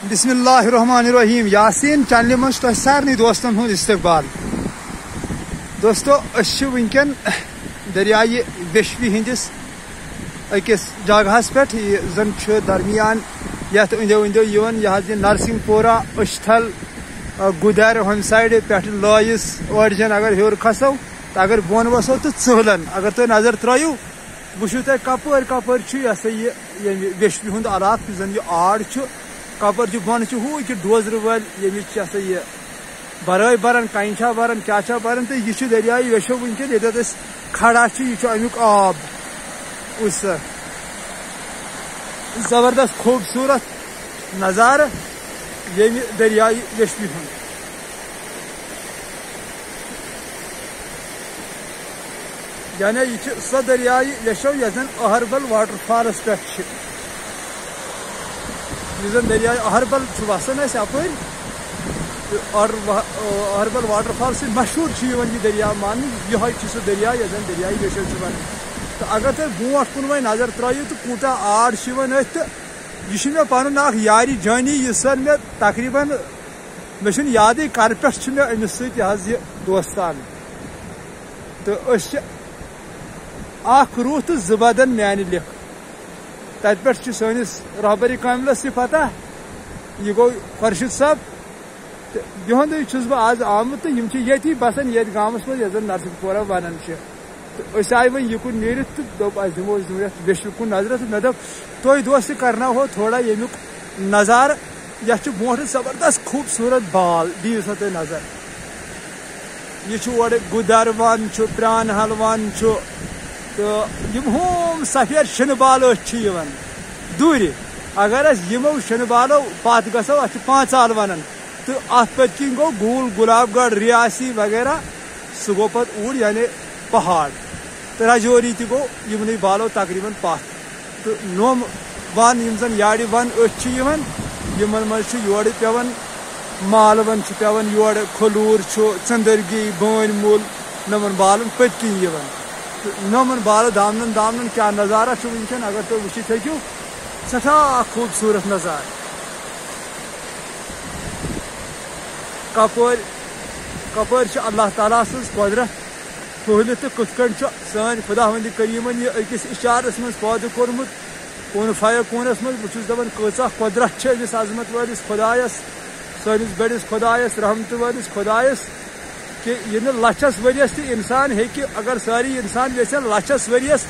बिस्मिल्लाहिर्रहमानिर्रहीम यासीन चैनल मज तह सारे दोस्तन हूँ इस्तकबाल। दोस्तों वनकन दरियाए वेशवी हंदिस अकिस जगह पे जन दरमियान ये अंदो अंदो यह नरसिंहपुरा अशथल गुदर हम साइड पे लॉइस ओरिजन अगर हर खसो तो अगर बोन वसो तो चहलन अगर तुम नजर त्रो वो तुम कपर कपर यह सा ये वेशवी हूँ इलाक जन यह आड़ कपर बोन हूँ डोजर वाल ये सा ये बराई बरान कंछा बरान क्या बरान तो यह दरियाए वेशो वनकन ये खड़ा यह अमुक आब उस जबरदस्त खूबसूरत नज़ारा ये दरियाए वेशवी हूँ। यानी यह सो दरियाए वेशो यन अहरबल वाटरफॉल्स पे दरियाए अहरबल वसान अपर अहरबल वाटरफॉल से मशहूर यह दरिया मान यह सह दरिया यन दरियाए वेशो वन। तो अगर तुम ब्रोट कुन वो नजर त्रो तो कूटा आड़ तो यह मे पन यारी जानी सन मे तकरीबन मे याद कर पे मे अमिस सह दोस्तान तो रूह तो जबदन मान लिख तत पे सैनिस रहबरी कामिलस पता यह गो खुर्शीद साहब तो यह बह आज आमुत तो ये बसान ये गाँव मज नरसिंहपुरा वन तो आए वो युकुन नीरित तो दोप दिमो वेशवी कुन नजर तो मे दोप तुम दोस्त करना हो थोड़ा यमुक नज़ारा यह ब्रोट जबरदस्त खूबसूरत बाल दियो सा तुम नजर यह गुदर वन प्रानहल वन तो हम सफेद शन बालो दूर अगर यमो शन बालो पत गो अ पांचाल वन तो अत पे गो गूल गुलाबगढ़ रियासी वगैरह सह गो पे ऊर यानी पहाड़ तो रजौरी तक गो यमन बालो तकरीबन पत तो नोम वन जन याड़ वन यमन मज योर पेवन मालवन पेवन योर खलूर चंदरगी बन मूल नमन बालन पत्किन तो नमन बाल दामन दामन क्या नज़ारा वनकन अगर तुम वुचित हेकू सठा खूबसूरत नज़ारा कपर कपर अल्लाह ताला सज कुदरत फहलित तो कथ सान खुदा वंद करीमन यह अकिस इशारस मज पैदा कोरमुत कौन फाया कौनस मज बहुत दपान कचा कुदरत अमिस अजमत वालिस खुदायस सानिस बड़िस खुदायस रहमत वालिस खुदायस कि यह लछस वरियस तो इंसान हेकि अगर सारी इंसान यन लछस वरियस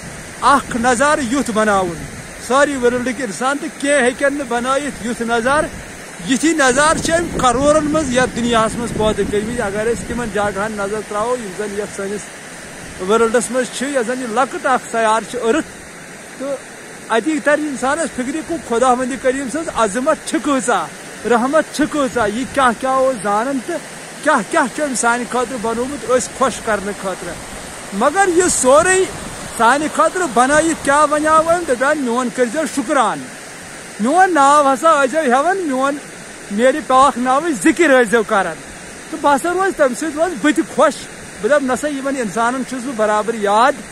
अख नज़ार युथ बनाउन सारी वर्ल्ड इंसान तो क्या हेकन बनायित युथ नज़ार यी नज़ार करोड़न मज ये दुनिया मज पैदा कर्मित अगर तिम जगह नजर त्रो जन ये सैनिस वर्ल्डस मज जन लकट सयार अर्थ तो अति तर इंसान फिक्र को खुदा वंद करीम सज अजमत कचा रहमत कचा यह क्या क्या जानन तो क्या क्या सान खतर बनोमुत खुश करने खतर मगर यह सोरे सान खतर बनायित क्या वनाव दपान मोन कर शुक्रान मोन नाव हसा हेवन मोन मेरे पाक नाव जिक्र कर तो बह रोज तम सज बत खुश बह दप नसा इंसान बराबर याद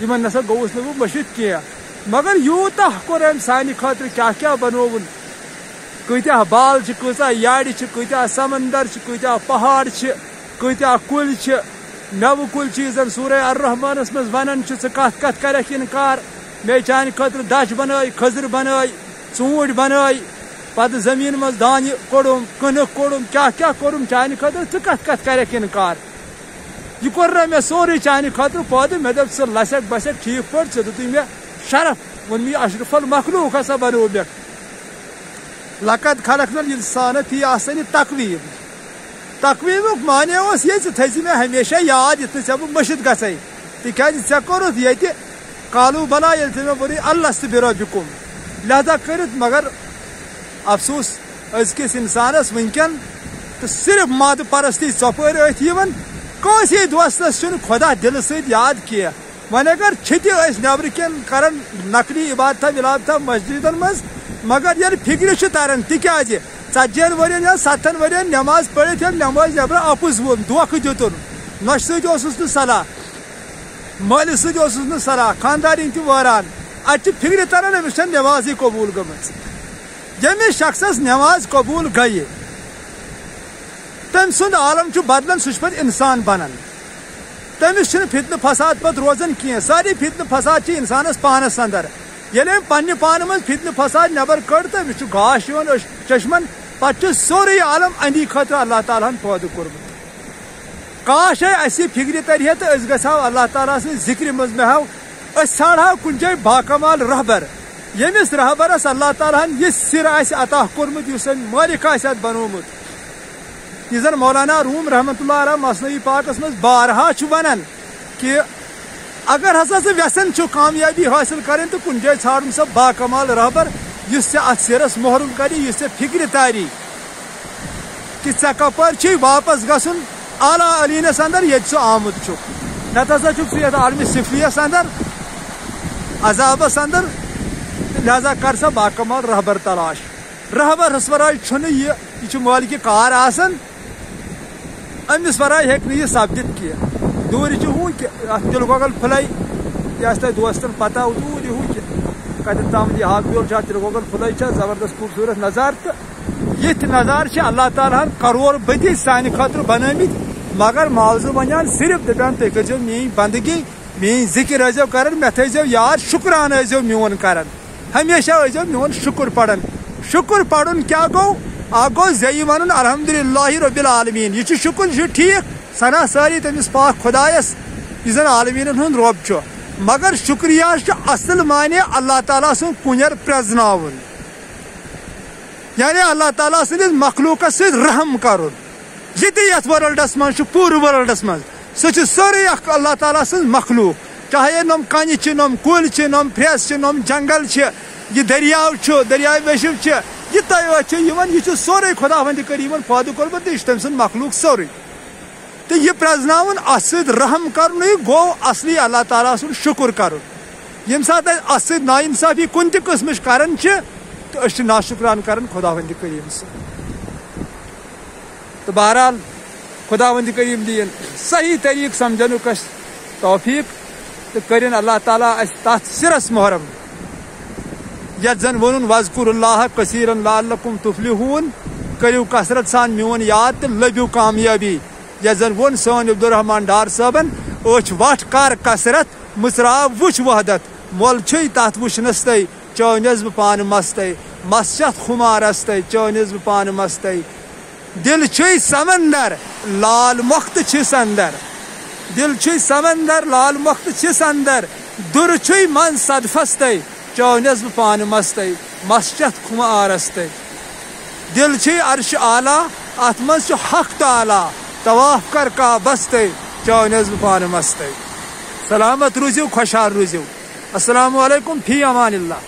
इन नसा गोस नु मशिद क्या मगर यूता कोर सान खतर क्या क्या बनोवन कत्या बाल कचा याड़ कत्या समंदर कत्या पहाड़ कत्या कुल नव कुल चीजन सूरह अर्रहमानस मज वनान कत कत करक इनकार मे चान खतर दच बनाई खजर बनाई ऊंट बनाई पत जमीन मज दान कोड़म कनक कोड़म क्या क्या कोड़म चान खतर कत कत करक इनकार यह कोर मे सोरे चान खतर पैदा मे दप लसक बसक ठीक पे दुत मे शरफ वो मे अशरफुल मखलूक हसा बनो मे लकत खलक इंसान थी आसन तकवीम तकवीमुक माने ये थी मे हमेशा याद ये बह मशिद गई तिकाज ऐ कोरुत ये कालू बला ये मे वो अल्लाह बिरबिकुम लिहाजा कर मगर अफसोस अजकिस इंसानस वनकन तो सिर्फ माद परस्ती चपर कंसे दोस्तस खुदा दिल सत याद किया वन अगर नबर कन कर नकली इबादत विलादत मस्जिदन मज मगर ये फिक्र तारान तिकाज 40 वरियन या 70 वरियन नमाज पढ़ित नमाज नबर अपुज वोन धोख दितुन नश सत सलाह मल सत सलाह खानदारी तरान अत फिक्र तारान अमिस नमाज कबूल गम यमिस शख्सस नमाज कबूल गई तम सुंद आलम बदलन सह पे इंसान बनान तमिस फितन फसाद पे रोजान कह सारी फितन फसाद इंसानस पानस अंदर ये पे पान मज फितन फसाद नबर कड़ तो अमिस गाश चश्मन पे सोरे आलम अंदी खतर अल्लाह ताला पैदा कोर्मुत काश अस फिक्र तरह तो गो अल्लाह ताला सं जिक्र मज महव ाड़ो कुन जाए बाकमाल रहबर यमिस रहबरस अल्लाह ताला यह सिर अता कोर्मुत मालिक बनोमुत यह जन मौलाना रूम रहमतुल्लाह अलैह मसनवी पाकस मज बारहा वनान कि अगर हसा से व्यसन कामयाबी हासिल करें तो कुन जाए छाड़न सब बाकमाल रहबर इस अत सिरस मोहरुम कर फिक्र तारी कि कपर वापस गसन आला अलीनस अंदर ये आमुत नत हसा आलमी सिफलियस अंदर अजाबस अंदर लिहाजा कर सा बाकमाल रहबर तलाश रहबर वराय यह मालिक कार आसन अमिस वराय हे सपदित कह दूर हूँ कि दिल गोगल फुलई यह दोस्तन पता दूर हूँ कि कत तम यह हाक ब्योल दिल गोगल फुलई जबरदस्त खूबसूरत नज़ार तो ये नज़ार अल्लाह ताला करोड़ बदी सान खतर बनमित मगर मावजू वन सिर्फ दपान तुम करो मेन बंदगी मेन जिक्र ऐजो कर मे थो याद शुक्रान ऐजो मोन कर हमेशा ऐजो मोन शुक्र पढ़न शुक्र पढ़न क्या गो आ गो जय वन अल्हम्दुलिल्लाहि रब्बिल आलमीन यह शुक्र ठीक सना सारी तमिस पाक खुदायस यह आलमीन हूं रब मगर शुक्रिया असल माने अल्लाह ताला सुन कुनर प्रजनावन यानी अल्लाह ताला सदिस मखलूकस रहम कर ये वर्ल्डस मज पूर वर्ल्डस मज सह सोरे अल्लाह ताला सज मखलूक चाहे नम कन नम कुल नम फ्रेस नम जंगल यह दरियाव दरियाव वशिव यह तय सोरे खुदावंद करीमन पैदा कोर्मुत यह तम सुंद मखलूक सोरे तो यह प्रजनावन अत रहम कर गो असली अल्लाह ताला सुन शुक्र कर यम सात अत नाइंसाफी कुन तस्म कर तो नाशुक्रान कर खुदावंद करीम तो बहरहाल खुदावंद करीम दीन सही तरीक समझन तौफीक तो करिन अल्लाह ताला तथ सिरस मोहरम यत जन वोन वज़कुरुल्लाह कसीरन लअल्लकुम तुफ्लिहून करियो कसरत सान मोन याद तो लब्यू कामयाबी यत जन वोन सोन अब्दुर्रहमान डार साहबन ओछ वट कर कसरत मुसराव वुच वहदत मोल तथ वुचनस तय चौनस बह पान मस्त मस्यत खुमारस तय चौनस बह पान मस्त दिल समंदर लाल मुख्त संदर दिल समंदर लाल मुख्त संदर दुर मन सदफस तय चौनस बह पान मस्त मस्यत खुमारस तय दिल अर्श आला अत मज हक ताला तवाफ कर काबस तय चौनस बह पान मस्त सलामत रूजियो खुशहाल रूजियो अस्सलामु अलैकुम फी अमानिल्लाह।